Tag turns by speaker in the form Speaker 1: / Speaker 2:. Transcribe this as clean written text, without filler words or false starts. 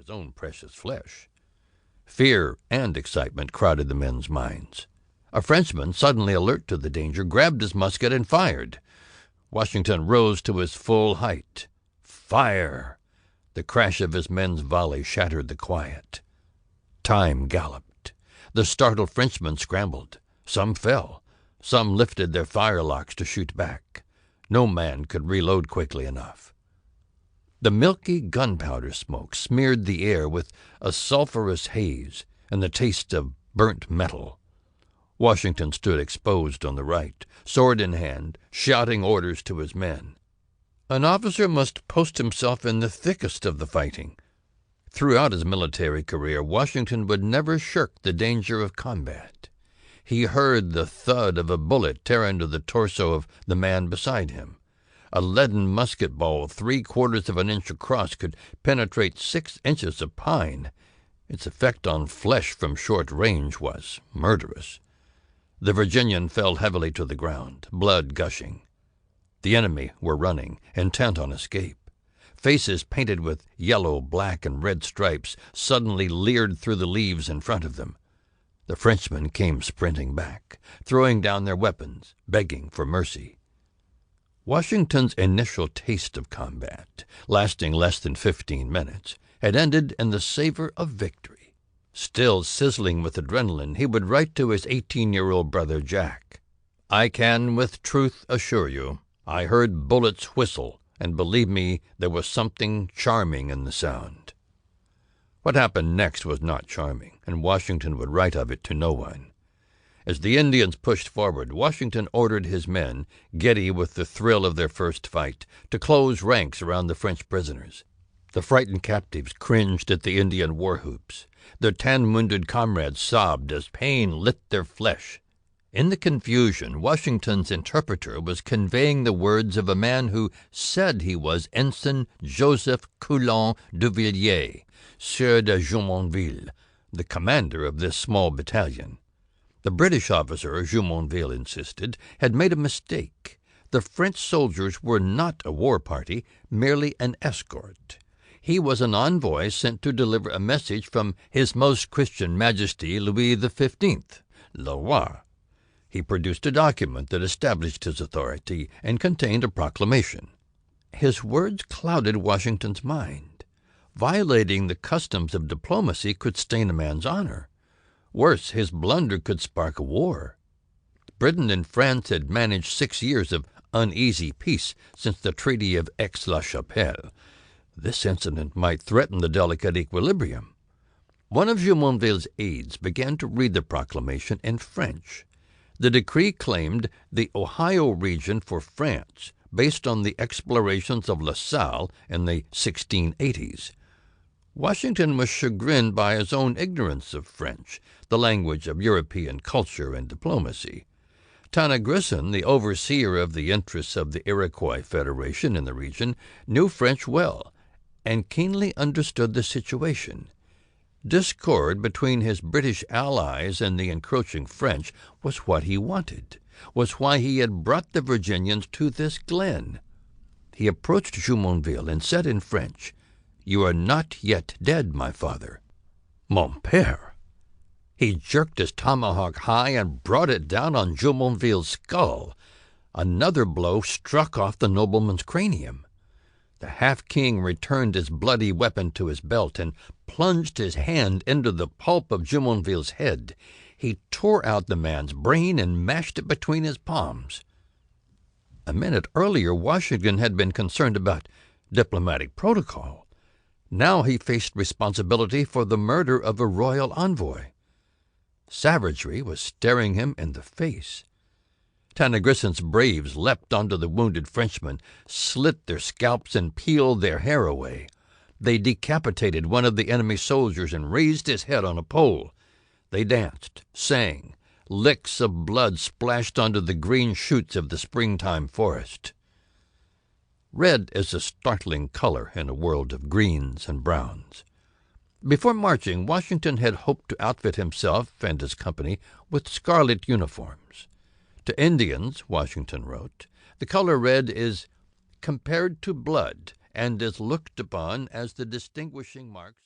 Speaker 1: his own precious flesh. Fear and excitement crowded the men's minds. A Frenchman, suddenly alert to the danger, grabbed his musket and fired. Washington rose to his full height. Fire! The crash of his men's volley shattered the quiet. Time galloped. The startled Frenchmen scrambled. Some fell. Some lifted their firelocks to shoot back. No man could reload quickly enough. The milky gunpowder smoke smeared the air with a sulphurous haze and the taste of burnt metal. Washington stood exposed on the right, sword in hand, shouting orders to his men. An officer must post himself in the thickest of the fighting. Throughout his military career, Washington would never shirk the danger of combat. He heard the thud of a bullet tear into the torso of the man beside him. A leaden musket ball 3/4 of an inch across could penetrate 6 inches of pine. Its effect on flesh from short range was murderous. The Virginian fell heavily to the ground, blood gushing. The enemy were running, intent on escape. Faces painted with yellow, black, and red stripes suddenly leered through the leaves in front of them. The Frenchmen came sprinting back, throwing down their weapons, begging for mercy. Washington's initial taste of combat, lasting less than 15 minutes, had ended in the savor of victory. Still sizzling with adrenaline, he would write to his 18-year-old brother Jack, "I can with truth assure you, I heard bullets whistle, and believe me, there was something charming in the sound." What happened next was not charming, and Washington would write of it to no one. As the Indians pushed forward, Washington ordered his men, giddy with the thrill of their first fight, to close ranks around the French prisoners. The frightened captives cringed at the Indian war whoops. Their tan-wounded comrades sobbed as pain lit their flesh. In the confusion, Washington's interpreter was conveying the words of a man who said he was Ensign Joseph Coulon de Villiers, Sieur de Jumonville, the commander of this small battalion. The British officer, Jumonville insisted, had made a mistake. The French soldiers were not a war party, merely an escort. He was an envoy sent to deliver a message from His Most Christian Majesty Louis XV, Le Roi. He produced a document that established his authority and contained a proclamation. His words clouded Washington's mind. Violating the customs of diplomacy could stain a man's honor. Worse, his blunder could spark a war. Britain and France had managed 6 years of uneasy peace since the Treaty of Aix-la-Chapelle. This incident might threaten the delicate equilibrium. One of Jumonville's aides began to read the proclamation in French. The decree claimed the Ohio region for France, based on the explorations of La Salle in the 1680s. Washington was chagrined by his own ignorance of French, the language of European culture and diplomacy. Tantor, the overseer of the interests of the Iroquois Federation in the region, knew French well and keenly understood the situation. Discord between his British allies and the encroaching French was what he wanted, was why he had brought the Virginians to this glen. He approached Jumonville and said in French, "You are not yet dead, my father." "Mon père." He jerked his tomahawk high and brought it down on Jumonville's skull. Another blow struck off the nobleman's cranium. The half-king returned his bloody weapon to his belt and plunged his hand into the pulp of Jumonville's head. He tore out the man's brain and mashed it between his palms. A minute earlier, Washington had been concerned about diplomatic protocol. Now he faced responsibility for the murder of a royal envoy. Savagery was staring him in the face. Tantor's braves leapt onto the wounded Frenchmen, slit their scalps, and peeled their hair away. They decapitated one of the enemy soldiers and raised his head on a pole. They danced, sang. Licks of blood splashed onto the green shoots of the springtime forest. Red is a startling color in a world of greens and browns. Before marching, Washington had hoped to outfit himself and his company with scarlet uniforms. To Indians, Washington wrote, the color red is compared to blood and is looked upon as the distinguishing marks